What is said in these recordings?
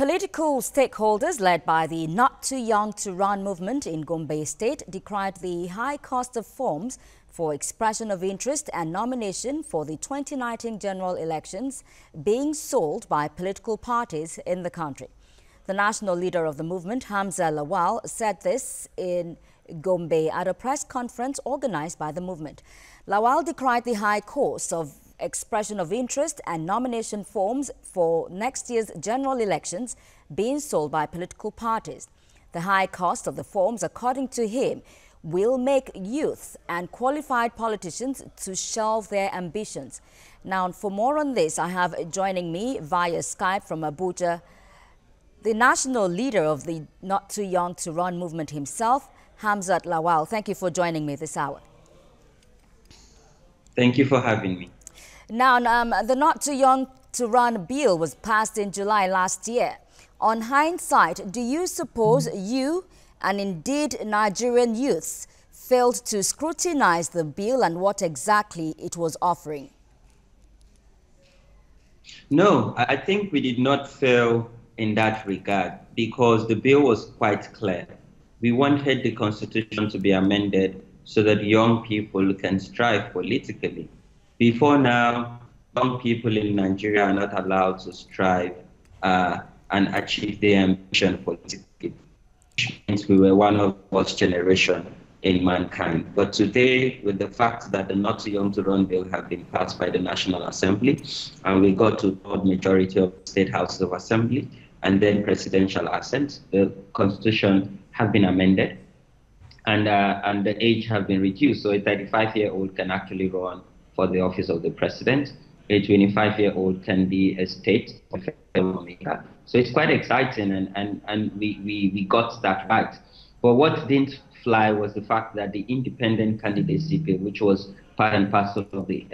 Political stakeholders led by the Not Too Young to Run movement in Gombe State decried the high cost of forms for expression of interest and nomination for the 2019 general elections being sold by political parties in the country. The national leader of the movement, Hamzat Lawal, said this in Gombe at a press conference organized by the movement. Lawal decried the high cost of expression of interest and nomination forms for next year's general elections being sold by political parties. The high cost of the forms, according to him, will make youth and qualified politicians to shelve their ambitions. Now, for more on this, I have joining me via Skype from Abuja, the national leader of the Not Too Young to Run movement himself, Hamzat Lawal. Thank you for joining me this hour. Thank you for having me. Now, the Not Too Young to Run bill was passed in July last year. On hindsight, do you suppose you and indeed Nigerian youths failed to scrutinize the bill and what exactly it was offering? No, I think we did not fail in that regard because the bill was quite clear. We wanted the constitution to be amended so that young people can strive politically. Before now, young people in Nigeria are not allowed to strive and achieve their ambition politically. We were one of the first generation in mankind. But today, with the fact that the Not Too Young to Run bill have been passed by the National Assembly, and we got to the majority of state houses of assembly, and then presidential assent, the constitution have been amended, and the age have been reduced. So a 35-year-old can actually run for the office of the president. A 25-year-old can be a state lawmaker. So it's quite exciting, and we got that right. But what didn't fly was the fact that the independent candidacy bill, which was part and parcel of the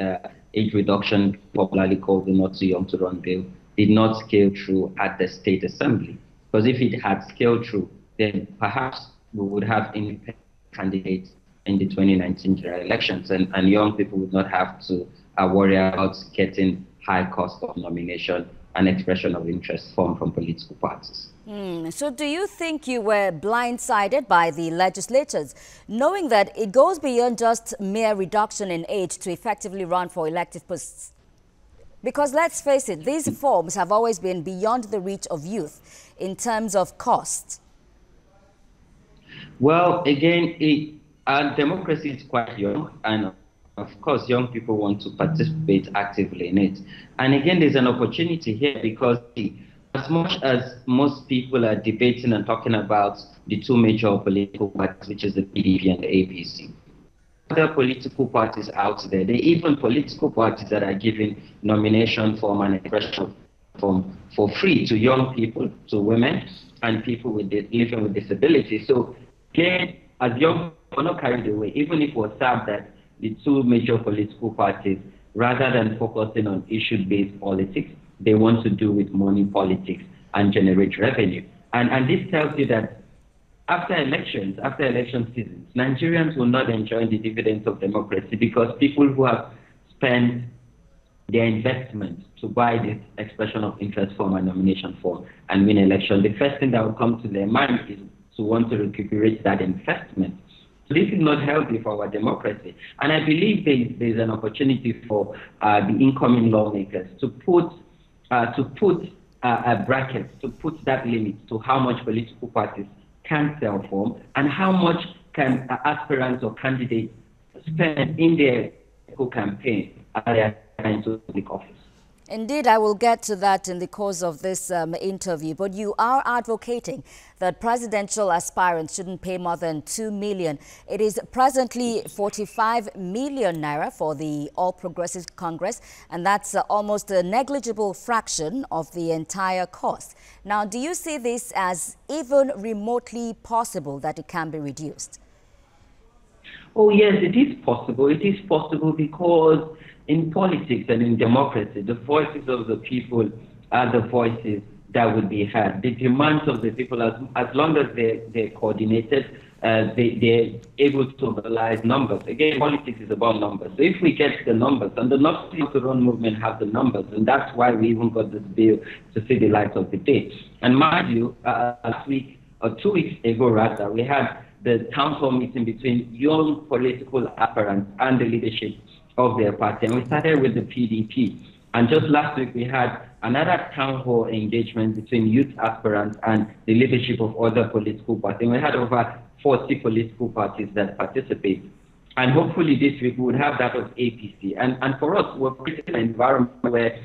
age reduction, popularly called the Not Too Young to Run bill, did not scale through at the state assembly. Because if it had scaled through, then perhaps we would have independent candidates in the 2019 general elections, and young people would not have to worry about getting high cost of nomination and expression of interest from political parties. So do you think you were blindsided by the legislators, knowing that it goes beyond just mere reduction in age to effectively run for elective posts? Because let's face it, these forms have always been beyond the reach of youth in terms of cost. Well, again, our democracy is quite young, and of course, young people want to participate actively in it. And again, there's an opportunity here because as much as most people are debating and talking about the two major political parties, which is the PDP and the APC, other political parties out there, there are even political parties that are giving nomination form and expression form for free to young people, to women, and people living with disabilities. So again, as young people, not carried away, even if it was sad that the two major political parties, rather than focusing on issue-based politics, they want to do with money politics and generate revenue. And this tells you that after election seasons, Nigerians will not enjoy the dividends of democracy because people who have spent their investment to buy this expression of interest form and nomination form and win election, the first thing that will come to their mind is to want to recuperate that investment. So this is not healthy for our democracy. And I believe there's an opportunity for the incoming lawmakers to put a bracket, to put that limit to how much political parties can sell form and how much can aspirants or candidates spend in their political campaign as they are into public office. Indeed, I will get to that in the course of this interview, but you are advocating that presidential aspirants shouldn't pay more than 2 million. It is presently 45 million naira for the All Progressives Congress, and that's almost a negligible fraction of the entire cost. Now, do you see this as even remotely possible that it can be reduced? Oh, yes, it is possible. It is possible because in politics and in democracy, the voices of the people are the voices that will be heard. The demands of the people, as long as they're coordinated they're able to mobilize numbers. Again, politics is about numbers. So if we get the numbers, and the Not Too Young to Run movement have the numbers, and that's why we even got this bill to see the light of the day. And mind you, last week, or 2 weeks ago rather, we had the town hall meeting between young political aspirants and the leadership of their party. And we started with the PDP. And just last week, we had another town hall engagement between youth aspirants and the leadership of other political parties. And we had over 40 political parties that participate. And hopefully this week we would have that of APC. And for us, we're creating an environment where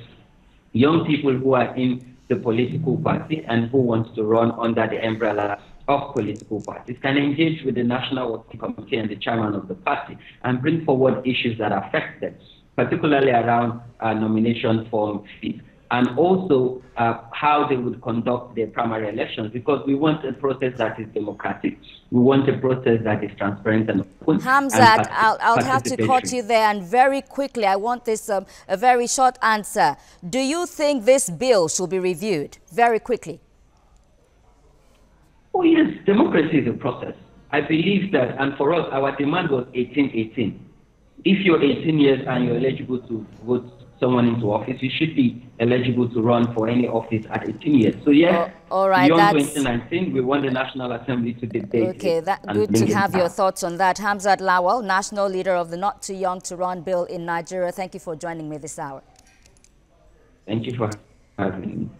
young people who are in the political party and who want to run under the umbrella of political parties can engage with the National Working Committee and the chairman of the party and bring forward issues that affect them, particularly around nomination form fees, and also how they would conduct their primary elections, because we want a process that is democratic. We want a process that is transparent and open. Hamzat, I'll have to cut you there, and very quickly, I want this a very short answer. Do you think this bill should be reviewed? Very quickly. Oh yes, democracy is a process. I believe that, and for us, our demand was 18-18. If you're 18 years and you're eligible to vote someone into office, you should be eligible to run for any office at 18 years. So yes, all right, beyond 2019, we want the National Assembly to debate. Okay, good to have your thoughts on that. Hamzat Lawal, national leader of the Not Too Young to Run bill in Nigeria. Thank you for joining me this hour. Thank you for having me.